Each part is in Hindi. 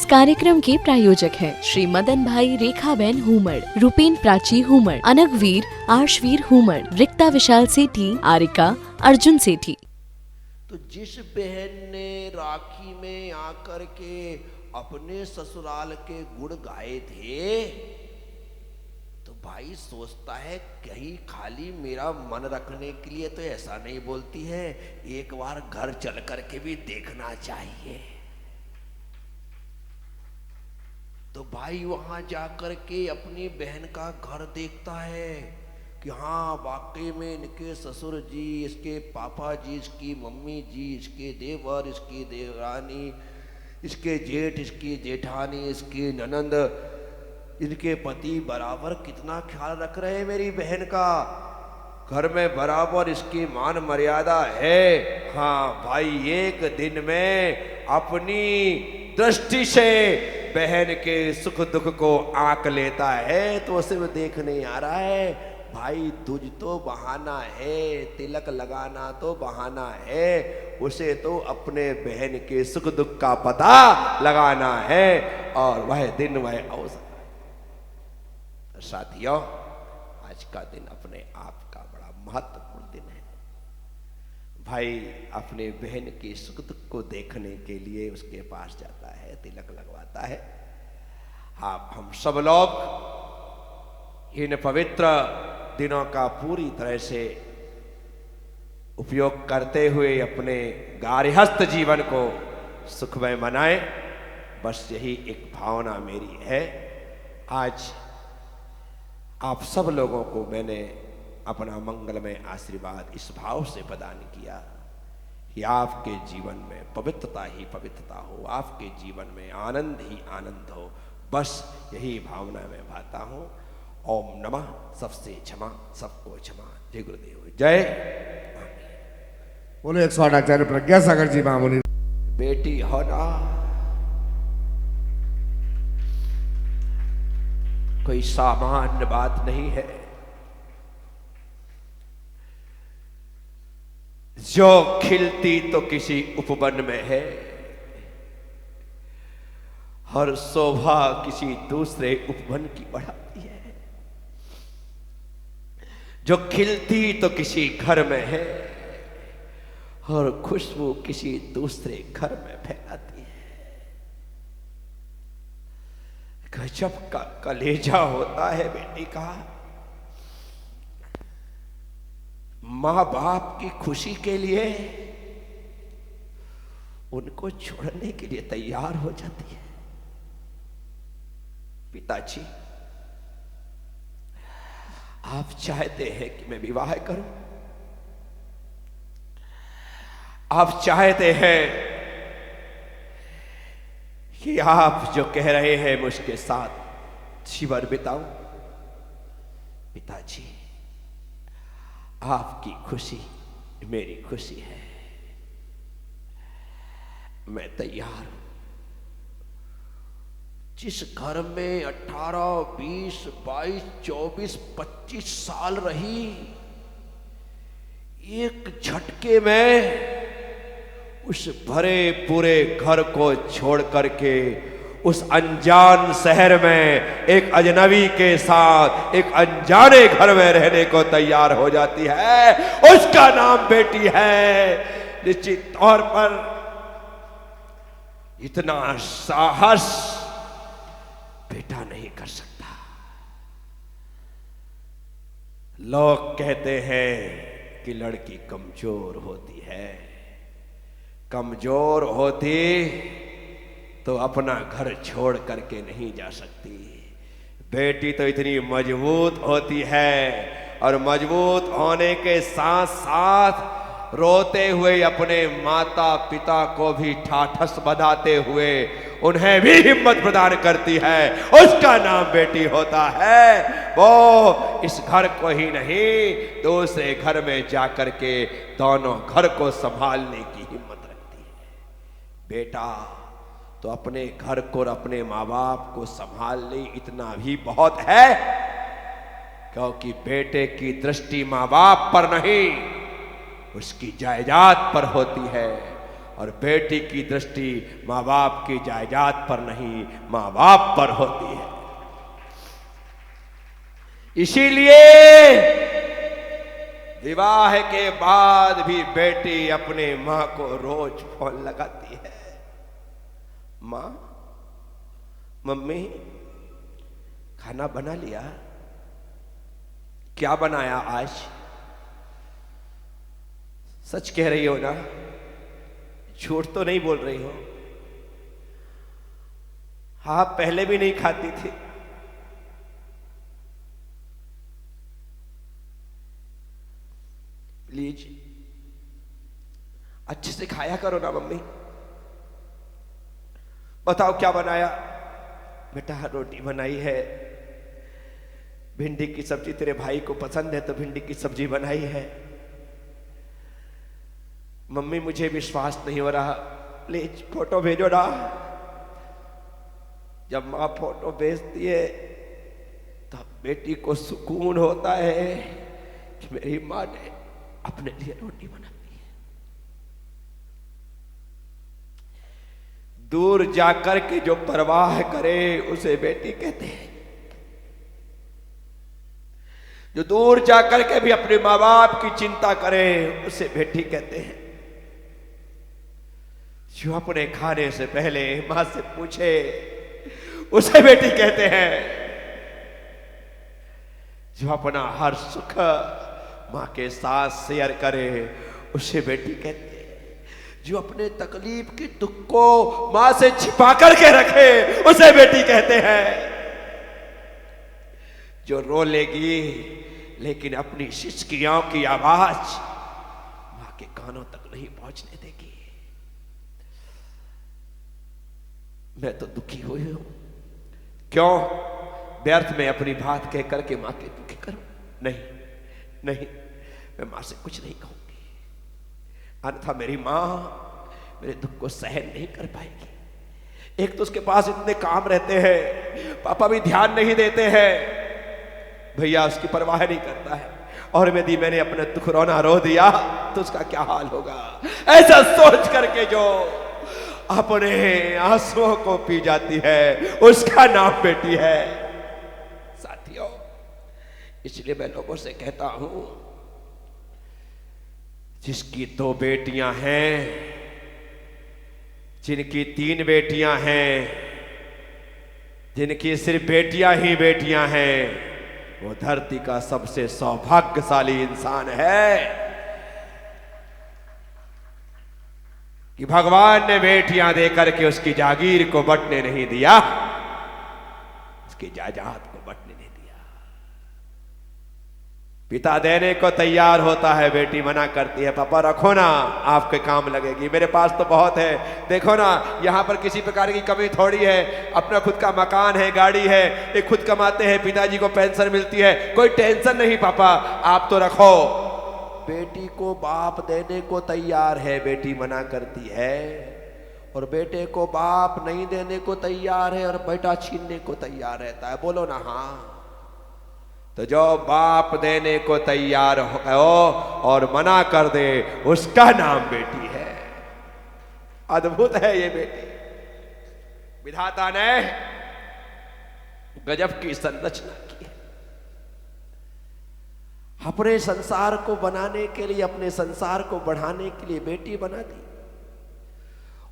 कार्यक्रम के प्रायोजक हैं श्री मदन भाई रेखाबेन हुमड़, रूपेन प्राची हुमड़, अनगवीर आर्शवीर हुमड़, रिक्ता विशाल सेठी, आरिका अर्जुन सेठी। तो जिस बहन ने राखी में आकर के अपने ससुराल के गुण गाए थे, तो भाई सोचता है कहीं खाली मेरा मन रखने के लिए तो ऐसा नहीं बोलती है, एक बार घर चल करके भी देखना चाहिए। तो भाई वहां जाकर के अपनी बहन का घर देखता है कि हाँ वाकई में इनके ससुर जी, इसके पापा जी, इसकी मम्मी जी, इसके देवर, इसकी देवरानी, इसके जेठ, इसकी जेठानी, इसकी ननंद, इनके पति बराबर कितना ख्याल रख रहे हैं मेरी बहन का। घर में बराबर इसकी मान मर्यादा है। हाँ भाई, एक दिन में अपनी दृष्टि से बहन के सुख दुख को आंक लेता है, तो उसे वो देख नहीं आ रहा है। भाई तुझ तो बहाना है, तिलक लगाना तो बहाना है, उसे तो अपने बहन के सुख दुख का पता लगाना है, और वह दिन वह अवसर। साथियों, आज का दिन अपने आप का बड़ा महत्वपूर्ण दिन है। भाई अपने बहन की सुख दुख को देखने के लिए उसके पास जाता है, तिलक लगवाता है। आप हम सब लोग इन पवित्र दिनों का पूरी तरह से उपयोग करते हुए अपने गार्हस्थ जीवन को सुखमय मनाएं, बस यही एक भावना मेरी है। आज आप सब लोगों को मैंने अपना मंगलमय आशीर्वाद इस भाव से प्रदान किया कि आपके जीवन में पवित्रता ही पवित्रता हो, आपके जीवन में आनंद ही आनंद हो, बस यही भावना मैं भाता हूँ। ओम नमः, सबसे क्षमा, सबको क्षमा। जय गुरुदेव, जय। बोलो 108 आचार्य प्रज्ञा सागर जी महामुनि। बेटी हो ना, कोई सामान्य बात नहीं है। जो खिलती तो किसी उपवन में है, हर शोभा किसी दूसरे उपवन की बढ़ाती है। जो खिलती तो किसी घर में है, और खुशबू किसी दूसरे घर में फैलाती है। गजब का कलेजा होता है बेटी का। माँ बाप की खुशी के लिए उनको छोड़ने के लिए तैयार हो जाती है। पिताजी, आप चाहते हैं कि मैं विवाह करूं, आप चाहते हैं कि आप जो कह रहे हैं मैं उसके साथ जीवन बिताऊं। पिताजी, आपकी खुशी मेरी खुशी है, मैं तैयार हूं। जिस घर में 18, 20, 22, 24, 25 साल रही, एक झटके में उस भरे पूरे घर को छोड़ करके उस अनजान शहर में एक अजनबी के साथ एक अनजाने घर में रहने को तैयार हो जाती है। उसका नाम बेटी है। निश्चित तौर पर इतना साहस बेटा नहीं कर सकता। लोग कहते हैं कि लड़की कमजोर होती है, कमजोर होती तो अपना घर छोड़ करके नहीं जा सकती। बेटी तो इतनी मजबूत होती है, और मजबूत होने के साथ साथ रोते हुए अपने माता पिता को भी ठाठस बधाते हुए उन्हें भी हिम्मत प्रदान करती है। उसका नाम बेटी होता है। वो इस घर को ही नहीं, दूसरे घर में जाकर के दोनों घर को संभालने की हिम्मत रखती है। बेटा तो अपने घर को और अपने माँ बाप को संभाल ले, इतना भी बहुत है, क्योंकि बेटे की दृष्टि माँ बाप पर नहीं, उसकी जायदाद पर होती है। और बेटी की दृष्टि माँ बाप की जायदाद पर नहीं, माँ बाप पर होती है। इसीलिए विवाह के बाद भी बेटी अपने माँ को रोज फोन लगाती है, माँ, मम्मी खाना बना लिया? क्या बनाया आज? सच कह रही हो ना? झूठ तो नहीं बोल रही हो? हाँ, पहले भी नहीं खाती थी। प्लीज अच्छे से खाया करो ना मम्मी। बताओ क्या बनाया? बेटा रोटी बनाई है, भिंडी की सब्जी तेरे भाई को पसंद है तो भिंडी की सब्जी बनाई है। मम्मी मुझे विश्वास नहीं हो रहा, प्लीज फोटो भेजो ना। जब माँ फोटो भेजती है तब बेटी को सुकून होता है कि मेरी माँ ने अपने लिए रोटी बनाती है। दूर जाकर के जो परवाह करे उसे बेटी कहते हैं। जो दूर जाकर के भी अपने माँ बाप की चिंता करे उसे बेटी कहते हैं। जो अपने खाने से पहले माँ से पूछे उसे बेटी कहते हैं। जो अपना हर सुख माँ के साथ शेयर करे उसे बेटी कहते हैं। जो अपने तकलीफ के दुख को माँ से छिपा करके रखे उसे बेटी कहते हैं। जो रो लेगी लेकिन अपनी सिसकियों की आवाज माँ के कानों तक नहीं पहुंचने देगी। मैं तो दुखी हुई हूं। क्यों व्यर्थ में अपनी बात कह करके मां के दुखी करूं? नहीं नहीं, मैं मां से कुछ नहीं कहूंगी, अन्यथा मेरी मां मेरे दुख को सहन नहीं कर पाएगी। एक तो उसके पास इतने काम रहते हैं, पापा भी ध्यान नहीं देते हैं, भैया उसकी परवाह नहीं करता है, और यदि मैंने अपने दुख रोना रो दिया तो उसका क्या हाल होगा। ऐसा सोच करके जो अपने आंसुओं को पी जाती है उसका नाम बेटी है। साथियों, इसलिए मैं लोगों से कहता हूं, जिसकी 2 बेटियां हैं, जिनकी 3 बेटियां हैं, जिनकी सिर्फ बेटियां ही बेटियां हैं, वो धरती का सबसे सौभाग्यशाली इंसान है कि भगवान ने बेटियां देकर के उसकी जागीर को बंटने नहीं दिया, उसकी जायदाद को बंटने नहीं दिया। पिता देने को तैयार होता है, बेटी मना करती है, पापा रखो ना, आपके काम लगेगी, मेरे पास तो बहुत है, देखो ना यहाँ पर किसी प्रकार की कमी थोड़ी है, अपना खुद का मकान है, गाड़ी है, एक खुद कमाते हैं, पिताजी को पेंशन मिलती है, कोई टेंशन नहीं पापा, आप तो रखो। बेटी को बाप देने को तैयार है, बेटी मना करती है, और बेटे को बाप नहीं देने को तैयार है और बेटा छीनने को तैयार रहता है। बोलो ना हाँ। तो जो बाप देने को तैयार हो और मना कर दे उसका नाम बेटी है। अद्भुत है ये बेटी। विधाता ने गजब की संरचना की है। अपने संसार को बनाने के लिए, अपने संसार को बढ़ाने के लिए बेटी बना दी,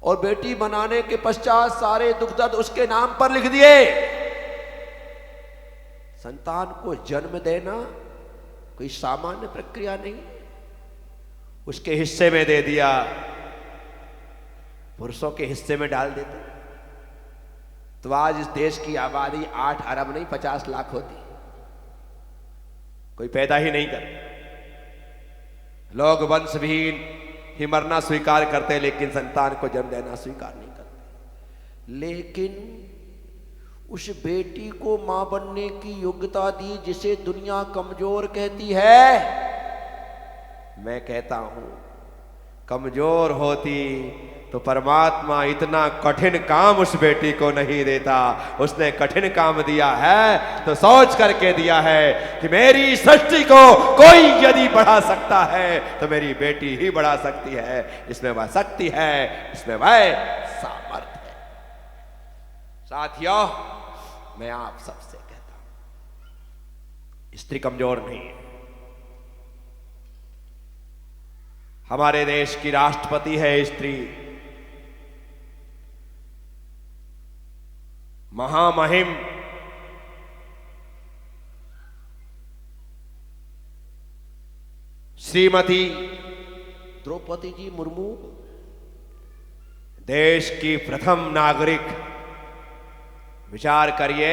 और बेटी बनाने के पश्चात सारे दुख दर्द उसके नाम पर लिख दिए। संतान को जन्म देना कोई सामान्य प्रक्रिया नहीं, उसके हिस्से में दे दिया, पुरुषों के हिस्से में डाल देते तो आज इस देश की आबादी 8 अरब नहीं 50 लाख होती। कोई पैदा ही नहीं कर। लोग वंशहीन ही मरना स्वीकार करते, लेकिन संतान को जन्म देना स्वीकार नहीं करते। लेकिन उस बेटी को मां बनने की योग्यता दी जिसे दुनिया कमजोर कहती है। मैं कहता हूं कमजोर होती तो परमात्मा इतना कठिन काम उस बेटी को नहीं देता। उसने कठिन काम दिया है तो सोच करके दिया है कि मेरी सृष्टि को कोई यदि बढ़ा सकता है तो मेरी बेटी ही बढ़ा सकती है। इसमें वह शक्ति है, इसमें वह सामर्थ्य है। साथियों, मैं आप सबसे कहता हूं, स्त्री कमजोर नहीं है। हमारे देश की राष्ट्रपति है स्त्री, महामहिम श्रीमती द्रौपदी जी मुर्मू, देश की प्रथम नागरिक। विचार करिए,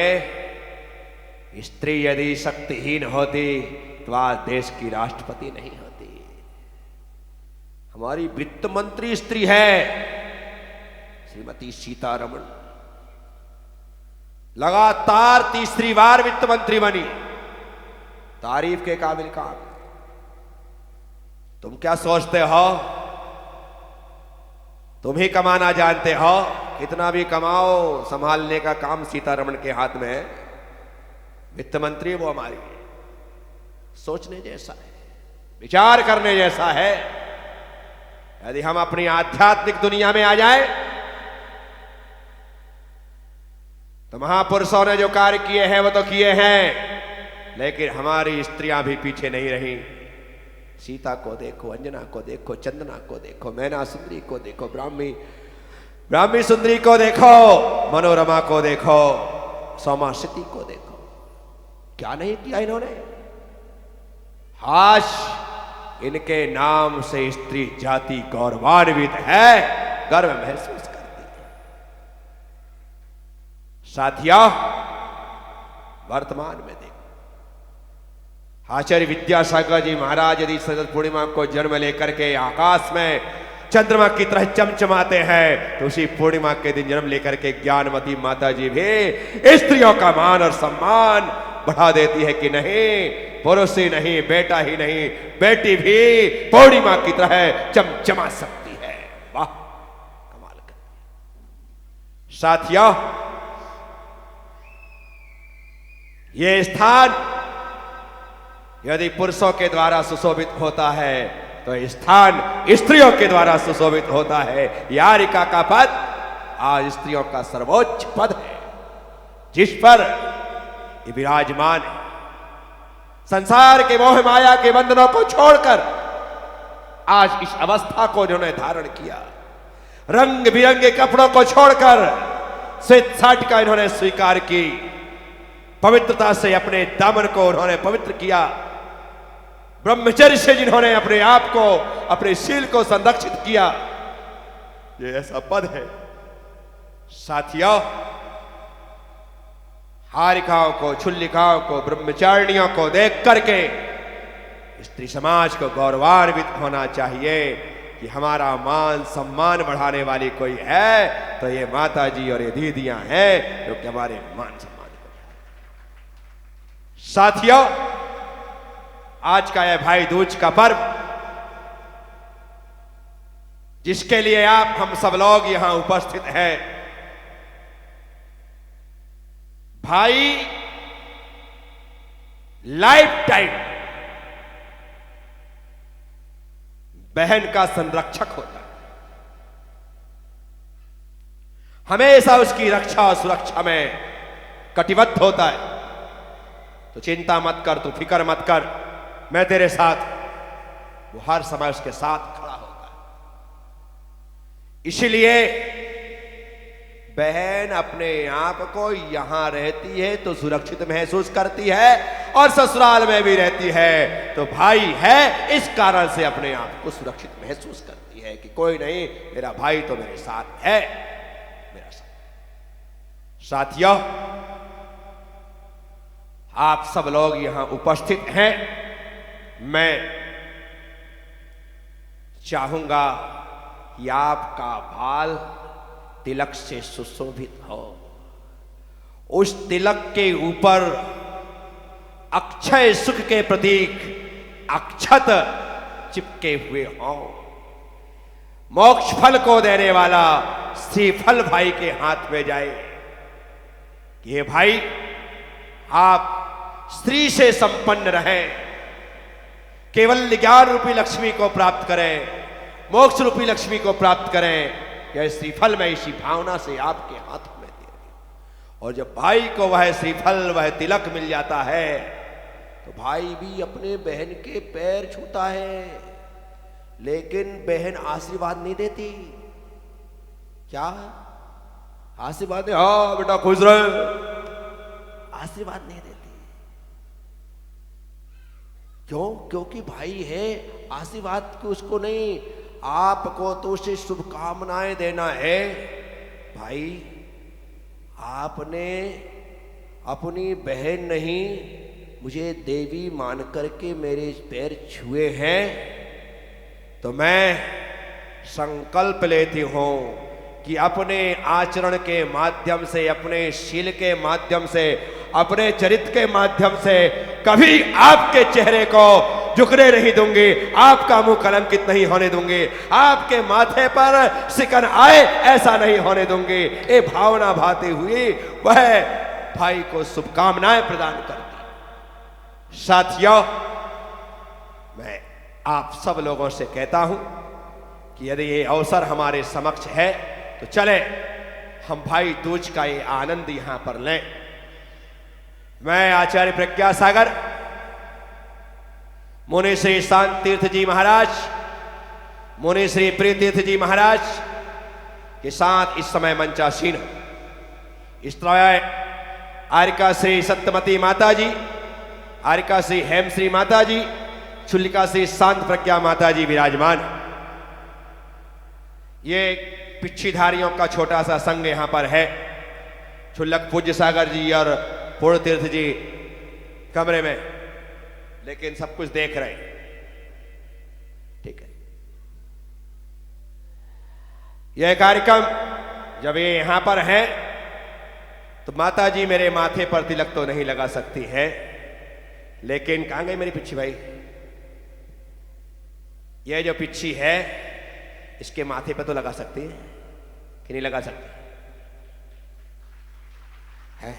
स्त्री यदि शक्तिहीन होती तो आज देश की राष्ट्रपति नहीं होती। हमारी वित्त मंत्री स्त्री है, श्रीमती सीतारमण, लगातार तीसरी बार वित्त मंत्री बनी। तारीफ के काबिल काम। तुम क्या सोचते हो, तुम ही कमाना जानते हो, कितना भी कमाओ, संभालने का काम सीतारमण के हाथ में है। वित्त मंत्री वो हमारी सोचने जैसा है, विचार करने जैसा है। यदि हम अपनी आध्यात्मिक दुनिया में आ जाए तो महापुरुषों ने जो कार्य किए हैं वो तो किए हैं, लेकिन हमारी स्त्रियां भी पीछे नहीं रही। सीता को देखो, अंजना को देखो, चंदना को देखो, मैना सुंदरी को देखो, ब्राह्मी सुंदरी को देखो, मनोरमा को देखो, सोमाश्री को देखो। क्या नहीं किया इन्होंने। आज इनके नाम से स्त्री जाति गौरवान्वित है, गर्व महसूस करती है। साथियों, वर्तमान में देखो, आचार्य विद्यासागर जी महाराज यदि शरद पूर्णिमा को जन्म लेकर के आकाश में चंद्रमा की तरह चमचमाते हैं, तो उसी पूर्णिमा के दिन जन्म लेकर के ज्ञानवती माता जी भी स्त्रियों का मान और सम्मान बढ़ा देती है कि नहीं, पुरुष ही नहीं, बेटा ही नहीं, बेटी भी पूर्णिमा की तरह चमचमा सकती है। वाह, कमाल कर। साथियों, ये स्थान यदि पुरुषों के द्वारा सुशोभित होता है तो स्थान स्त्रियों के द्वारा सुशोभित होता है। यारिका का पद आज स्त्रियों का सर्वोच्च पद है, जिस पर ये विराजमान है। संसार के मोह माया के बंधनों को छोड़कर आज इस अवस्था को उन्होंने धारण किया। रंग बिरंगे कपड़ों को छोड़कर श्वेत साटिका इन्होंने स्वीकार की। पवित्रता से अपने दामन को उन्होंने पवित्र किया। ब्रह्मचर्य से जिन्होंने अपने आप को, अपने शील को संरक्षित किया, ये ऐसा पद है। साथियों, हारिकाओं को, छुल्लिकाओं को, ब्रह्मचारिणियों को देख करके स्त्री समाज को गौरवान्वित होना चाहिए कि हमारा मान सम्मान बढ़ाने वाली कोई है तो ये माता जी और ये दीदियां हैं जो कि हमारे मान सम्मान को। साथियों, आज का यह भाई दूज का पर्व, जिसके लिए आप हम सब लोग यहां उपस्थित हैं, भाई लाइफ टाइम बहन का संरक्षक होता है। हमेशा उसकी रक्षा और सुरक्षा में कटिबद्ध होता है। तो चिंता मत कर, तू फिक्र मत कर, मैं तेरे साथ। वो हर समय उसके साथ खड़ा होता है। इसलिए बहन अपने आप को यहां रहती है तो सुरक्षित महसूस करती है और ससुराल में भी रहती है तो भाई है, इस कारण से अपने आप को सुरक्षित महसूस करती है कि कोई नहीं, मेरा भाई तो मेरे साथ है, मेरा साथ। साथियों, आप सब लोग यहां उपस्थित हैं। मैं चाहूंगा कि आपका बाल तिलक से सुशोभित हो। उस तिलक के ऊपर अक्षय सुख के प्रतीक अक्षत चिपके हुए हों। मोक्ष फल को देने वाला श्रीफल भाई के हाथ में जाए कि ये भाई आप स्त्री से संपन्न रहें, केवल ज्ञान रूपी लक्ष्मी को प्राप्त करें, मोक्ष रूपी लक्ष्मी को प्राप्त करें। यह श्रीफल मैं इसी भावना से आपके हाथ में दे रही हूं। और जब भाई को वह श्रीफल, वह तिलक मिल जाता है तो भाई भी अपने बहन के पैर छूता है, लेकिन बहन आशीर्वाद नहीं देती। क्या आशीर्वाद? हाँ बेटा खुश रहे, आशीर्वाद नहीं देती। क्यों? क्योंकि भाई है, आशीर्वाद की उसको नहीं, आपको तो उसे शुभकामनाएं देना है। भाई आपने अपनी बहन नहीं, मुझे देवी मान करके मेरे पैर छुए हैं, तो मैं संकल्प लेती हूं कि अपने आचरण के माध्यम से, अपने शील के माध्यम से, अपने चरित्र के माध्यम से कभी आपके चेहरे को झुकने नहीं दूंगी, आपका मुंह कलंकित नहीं होने दूंगी, आपके माथे पर सिकन आए ऐसा नहीं होने दूंगी। ये भावना भाती हुई वह भाई को शुभकामनाएं प्रदान करती। साथियों, मैं आप सब लोगों से कहता हूं कि यदि ये अवसर हमारे समक्ष है तो चले हम भाई दूज का ये आनंद यहां पर लें। मैं आचार्य प्रज्ञा सागर, मुनि श्री शांत तीर्थ जी महाराज, मुनि श्री प्रिय तीर्थ जी महाराज के साथ इस समय मंचासीन इस तरह आरिका श्री सत्यमती माता जी, आरिका श्री हेमश्री माता जी, चुल्लिका श्री शांत प्रज्ञा माता जी विराजमान। ये पिच्छीधारियों का छोटा सा संघ यहां पर है। छुल्लक पूज्य सागर जी और पूर्ण तीर्थ जी कमरे में, लेकिन सब कुछ देख रहे हैं। ठीक है, यह कार्यक्रम जब ये यहां पर है तो माता जी मेरे माथे पर तिलक तो नहीं लगा सकती है, लेकिन कहां गई मेरी पिच्छी भाई? यह जो पिच्छी है इसके माथे पर तो लगा सकती है कि नहीं लगा सकती है?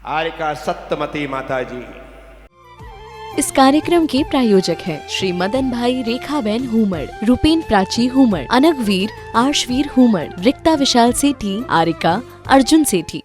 आरिका सत्यमती माता जी। इस कार्यक्रम के प्रायोजक हैं श्री मदन भाई रेखाबेन हुमड़, रूपेन प्राची हुमड़, अनगवीर आर्शवीर हुमड़, रिक्ता विशाल सेठी, आरिका अर्जुन सेठी।